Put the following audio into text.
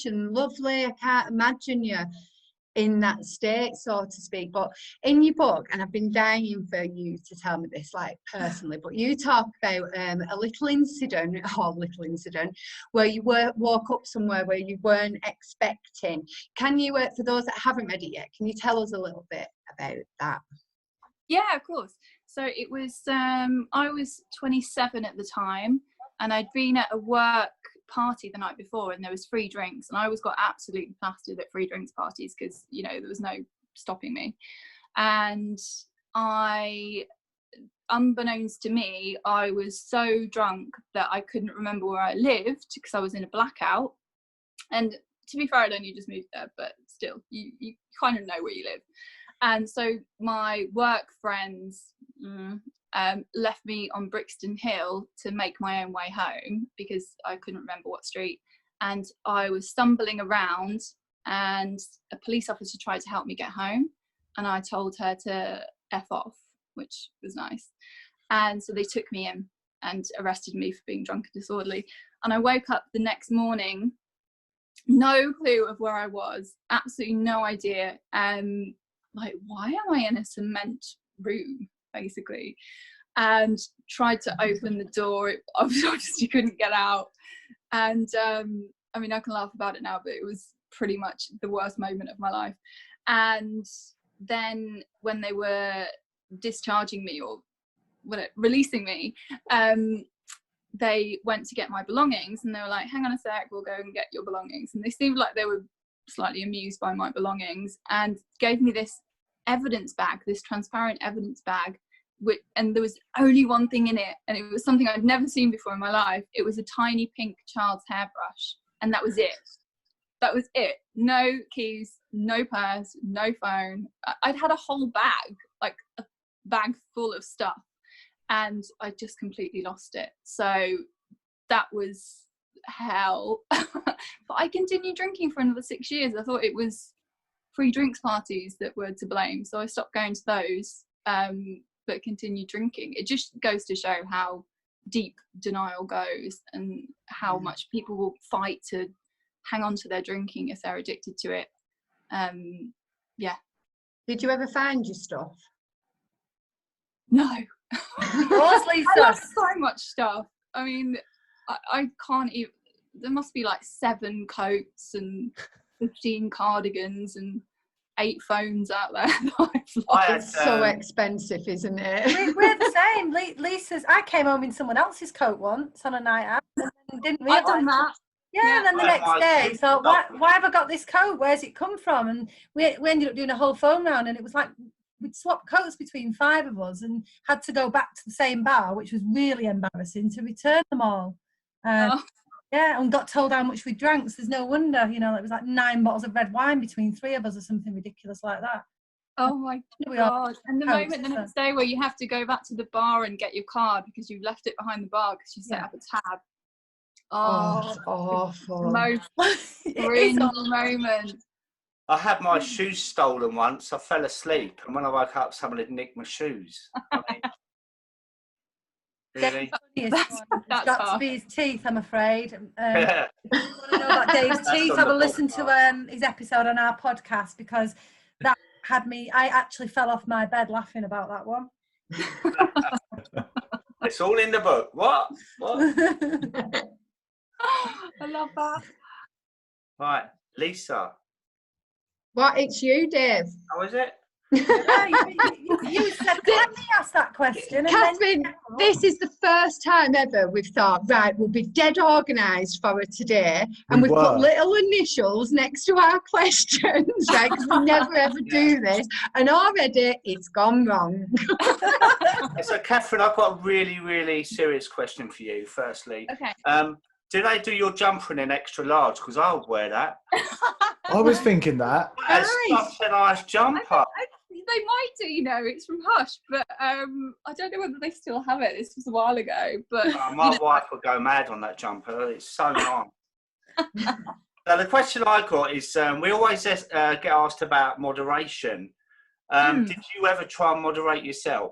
and lovely. I can't imagine you in that state, so to speak. But in your book, and I've been dying for you to tell me this, like personally, but you talk about a little incident where you woke up somewhere where you weren't expecting. Can you, for those that haven't read it yet, can you tell us a little bit about that? Yeah, of course. So it was, I was 27 at the time, and I'd been at a work party the night before, and there was free drinks, and I always got absolutely plastered at free drinks parties because, you know, there was no stopping me. And unbeknownst to me, I was so drunk that I couldn't remember where I lived because I was in a blackout. And to be fair, I'd only just moved there, but still, you kind of know where you live. And so my work friends left me on Brixton Hill to make my own way home because I couldn't remember what street. And I was stumbling around, and a police officer tried to help me get home. And I told her to F off, which was nice. And so they took me in and arrested me for being drunk and disorderly. And I woke up the next morning, no clue of where I was, absolutely no idea. Like, why am I in a cement room, basically? And tried to open the door. I obviously couldn't get out. And I mean, I can laugh about it now, but it was pretty much the worst moment of my life. And then when they were discharging me, or releasing me, they went to get my belongings, and they were like, hang on a sec, we'll go and get your belongings. And they seemed like they were slightly amused by my belongings, and gave me this evidence bag, this transparent evidence bag, and there was only one thing in it, and it was something I'd never seen before in my life. It was a tiny pink child's hairbrush, and that was it. That was it. No keys, no purse, no phone. I'd had a whole bag, like a bag full of stuff, and I just completely lost it. So that was hell. But I continued drinking for another 6 years. I thought it was free drinks parties that were to blame, so I stopped going to those, but continued drinking. It just goes to show how deep denial goes, and how much people will fight to hang on to their drinking if they're addicted to it. Yeah. Did you ever find your stuff? No. Lisa? I lost so much stuff. I mean, I can't even. There must be like 7 coats and 15 cardigans and 8 phones out there. It's so expensive, isn't it? We're the same. Lisa's. I came home in someone else's coat once on a night out, and didn't realise. I've done that. Yeah, and then the next day, thought, why have I got this coat? Where's it come from? And we ended up doing a whole phone round, and it was like we'd swapped coats between 5 of us, and had to go back to the same bar, which was really embarrassing, to return them all. Yeah, and got told how much we drank. So there's no wonder, you know, it was like 9 bottles of red wine between 3 of us, or something ridiculous like that. Oh my God. And the moment the next day where you have to go back to the bar and get your card because you've left it behind the bar because you set up a tab. Oh, it's awful. Most cringe moment. I had my shoes stolen once. I fell asleep, and when I woke up, someone had nicked my shoes. I mean, really? It's got to be his teeth, I'm afraid. Yeah. If you want to know about Dave's teeth, have a listen to his episode on our podcast, because that had me. I actually fell off my bed laughing about that one. It's all in the book. What? I love that. Right, Lisa. What? It's you, Dave. How is it? Yeah, you said, let me ask that question. Catherine, this is the first time ever we've thought, right, we'll be dead organised for it today, and we've put little initials next to our questions, right, because we never ever do this, and already it's gone wrong. So, Catherine, I've got a really, really serious question for you, firstly. Okay. Do they do your jumper in an extra large? Because I would wear that. I was thinking that. That's such a nice jumper. They might do, you know, it's from Hush, but I don't know whether they still have it. This was a while ago, but my wife would go mad on that jumper. It's so nice. Now, the question I got is, we always get asked about moderation. Did you ever try and moderate yourself?